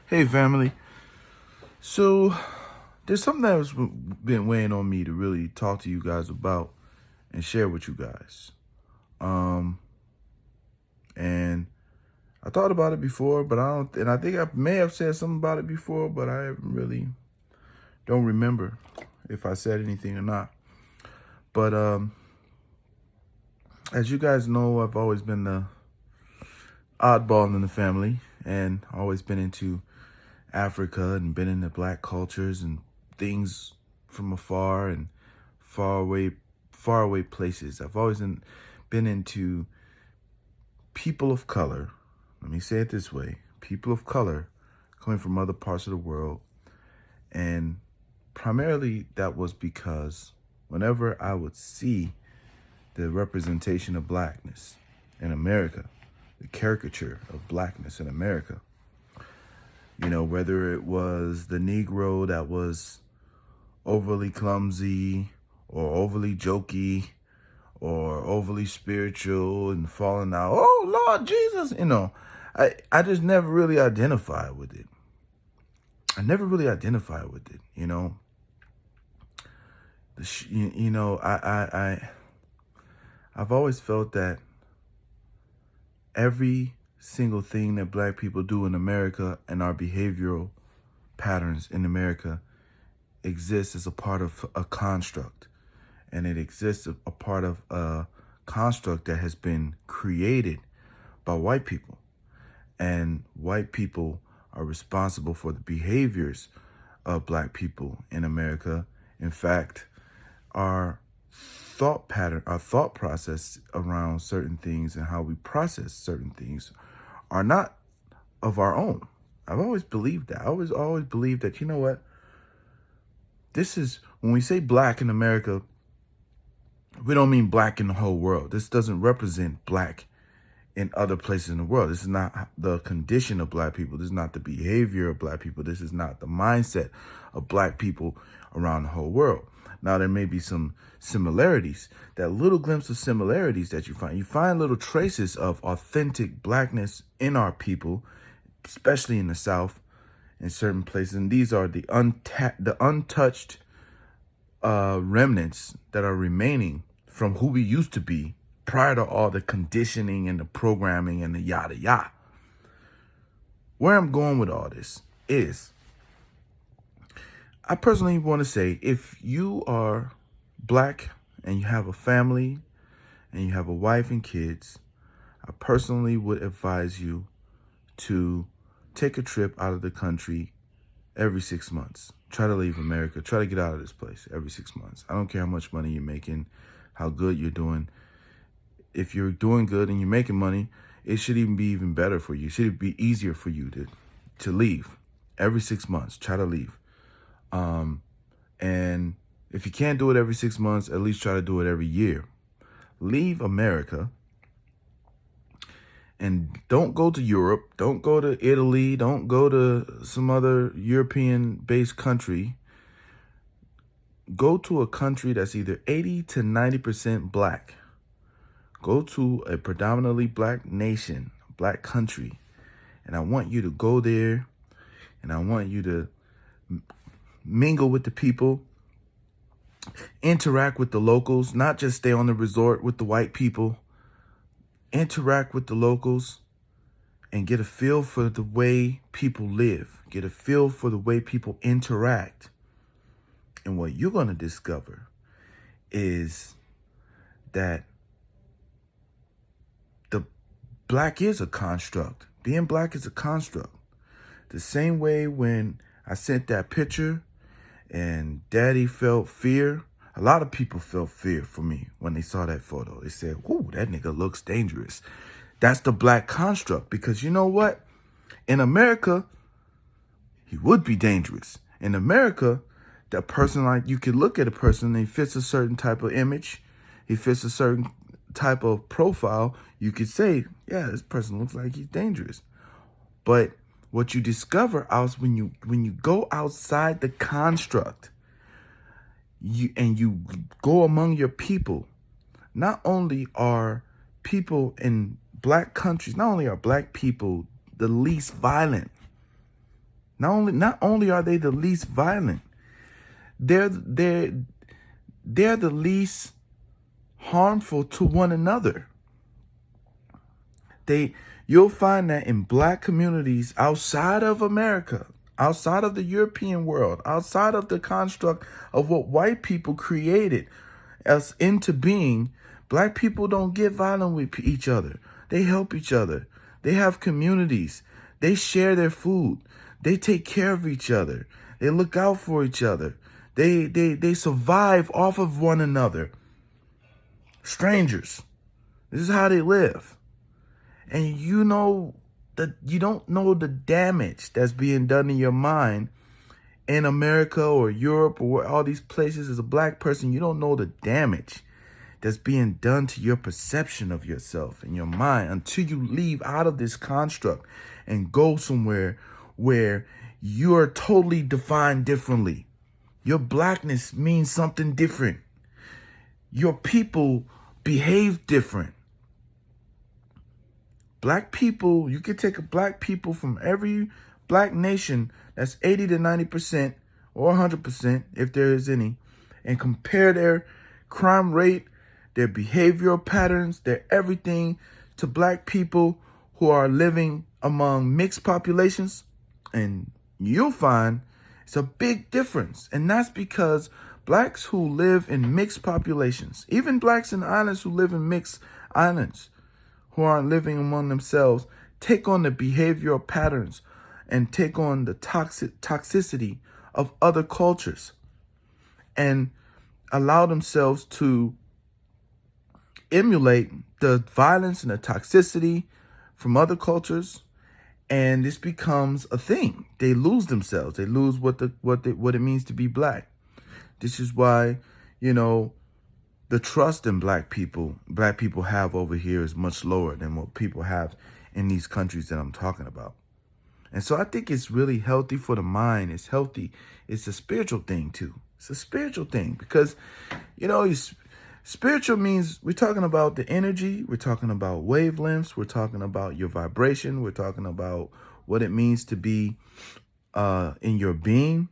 Hey, family. So, there's something that has been weighing on me to really talk to you guys about and share with you guys. Um, and I thought about it before, but I think I may have said something about it before, but I really don't remember if I said anything or not. But as you guys know, I've always been the oddball in the family and always been into Africa and been into black cultures and things from afar and far away far away places. I've always been into people of color. Let me say it this way. People of color coming from other parts of the world. And primarily that was because whenever I would see the representation of blackness in America, the caricature of blackness in America, whether it was the Negro that was overly clumsy or overly jokey or overly spiritual and falling out, oh, Lord Jesus, I just never really identified with it. I never really identified with it, I've always felt that every single thing that black people do in America and our behavioral patterns in America exists as a part of a construct. And it exists a part of a construct that has been created by white people. And white people are responsible for the behaviors of black people in America. In fact, our our thought process around certain things and how we process certain things are not of our own. I've always believed that. I always believed that, you know what? This is, when we say black in America, we don't mean black in the whole world. This doesn't represent black in other places in the world. This is not the condition of black people. This is not the behavior of black people. This is not the mindset of black people around the whole world. Now, there may be some similarities, that little glimpse of similarities that you find. You find little traces of authentic blackness in our people, especially in the South, in certain places. And these are the untouched remnants that are remaining from who we used to be prior to all the conditioning and the programming and the yada yada. Where I'm going with all this is, I personally want to say, if you are black and you have a family and you have a wife and kids, I personally would advise you to take a trip out of the country every 6 months. Try to leave America. Try to get out of this place every 6 months. I don't care how much money you're making, how good you're doing. If you're doing good and you're making money, it should even be even better for you. It should be easier for you to leave every 6 months. Try to leave. And if you can't do it every 6 months, at least try to do it every year. Leave America and don't go to Europe. Don't go to Italy. Don't go to some other European-based country. Go to a country that's either 80 to 90% black. Go to a predominantly black nation, black country. And I want you to go there and I want you to mingle with the people, interact with the locals, not just stay on the resort with the white people. Interact with the locals and get a feel for the way people live. Get a feel for the way people interact. And what you're going to discover is that the black is a construct. Being black is a construct. The same way when I sent that picture and daddy felt fear, a lot of people felt fear for me when they saw that photo. They said, "Whoo, that nigga looks dangerous." That's the black construct, because you know what? In America, he would be dangerous. In America, that person, like, you could look at a person, he fits a certain type of image, he fits a certain type of profile. You could say, yeah, this person looks like he's dangerous. But what you discover else when you go outside the construct, you go among your people, not only are people in black countries, not only are black people the least violent, Not only are they the least violent, they're they're they're the least harmful to one another. You'll find that in black communities outside of America, outside of the European world, outside of the construct of what white people created us into being, black people don't get violent with each other. They help each other. They have communities. They share their food. They take care of each other. They look out for each other. They survive off of one another. Strangers. This is how they live. And you know that you don't know the damage that's being done in your mind in America or Europe or all these places. As a black person, you don't know the damage that's being done to your perception of yourself and your mind until you leave out of this construct and go somewhere where you are totally defined differently. Your blackness means something different. Your people behave different. Black people, you can take a black people from every black nation that's 80 to 90% or 100% if there is any, and compare their crime rate, their behavioral patterns, their everything to black people who are living among mixed populations, and you'll find it's a big difference. And that's because blacks who live in mixed populations, even blacks in islands who live in mixed islands, who aren't living among themselves, take on the behavioral patterns and take on the toxicity of other cultures and allow themselves to emulate the violence and the toxicity from other cultures, and this becomes a thing. They lose themselves. They lose what it means to be black. This is why, the trust in black people have over here is much lower than what people have in these countries that I'm talking about. And so I think it's really healthy for the mind. It's healthy. It's a spiritual thing too. It's a spiritual thing because, spiritual means we're talking about the energy. We're talking about wavelengths. We're talking about your vibration. We're talking about what it means to be in your being.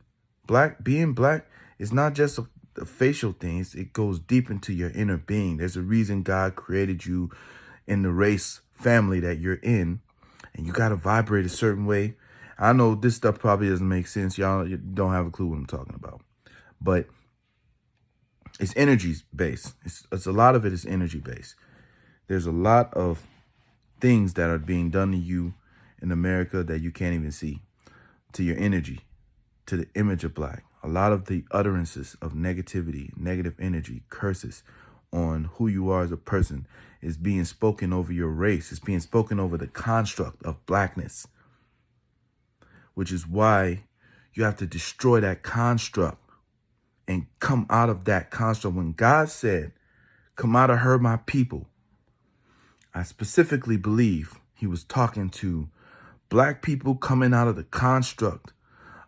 Being black is not just the facial things. It goes deep into your inner being. There's a reason God created you in the race family that you're in, and you got to vibrate a certain way. I know this stuff probably doesn't make sense. Y'all don't have a clue what I'm talking about, but it's energy based. It's a lot of it is energy based. There's a lot of things that are being done to you in America that you can't even see, to your energy, to the image of black. A lot of the utterances of negativity, negative energy, curses on who you are as a person is being spoken over your race. It's being spoken over the construct of blackness, which is why you have to destroy that construct and come out of that construct. When God said, come out of her, my people, I specifically believe he was talking to black people coming out of the construct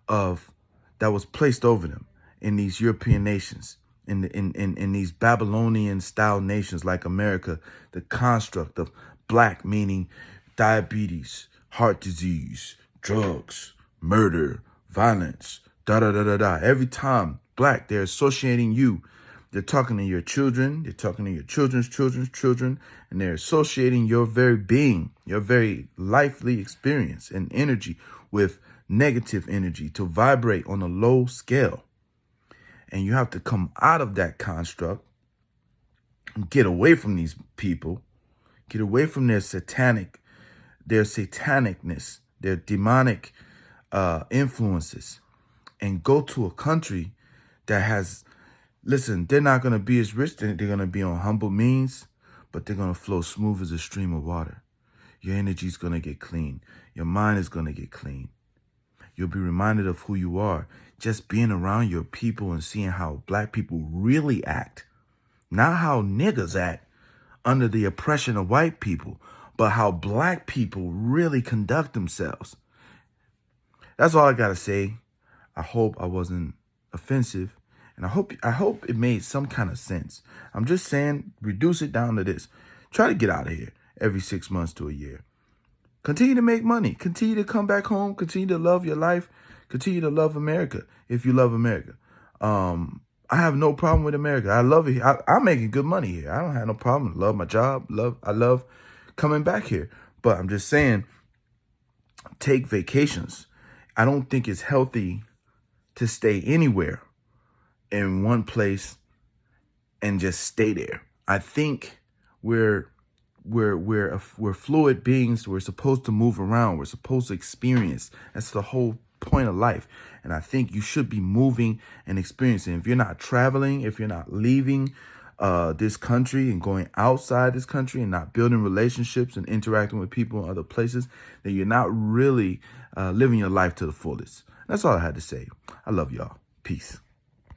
of that was placed over them in these European nations, in these Babylonian style nations like America, the construct of black meaning diabetes, heart disease, drugs, murder, violence, da-da-da-da-da. Every time black, they're associating you. They're talking to your children. They're talking to your children's children, and they're associating your very being, your very lively experience and energy with negative energy to vibrate on a low scale. And you have to come out of that construct and get away from these people, get away from their satanicness, their demonic influences, and go to a country that has, listen, they're not going to be as rich. They're going to be on humble means, but they're going to flow smooth as a stream of water. Your energy is going to get clean. Your mind is going to get clean. You'll be reminded of who you are. Just being around your people and seeing how black people really act. Not how niggas act under the oppression of white people, but how black people really conduct themselves. That's all I got to say. I hope I wasn't offensive, and I hope it made some kind of sense. I'm just saying, reduce it down to this. Try to get out of here every 6 months to a year. Continue to make money. Continue to come back home. Continue to love your life. Continue to love America if you love America. I have no problem with America. I love it. I'm making good money here. I don't have no problem. I love my job. I love coming back here. But I'm just saying, take vacations. I don't think it's healthy to stay anywhere in one place and just stay there. I think we're fluid beings. We're supposed to move around. We're supposed to experience. That's the whole point of life. And I think you should be moving and experiencing. If you're not traveling, if you're not leaving this country and going outside this country and not building relationships and interacting with people in other places, then you're not really living your life to the fullest. That's all I had to say. I love y'all. Peace.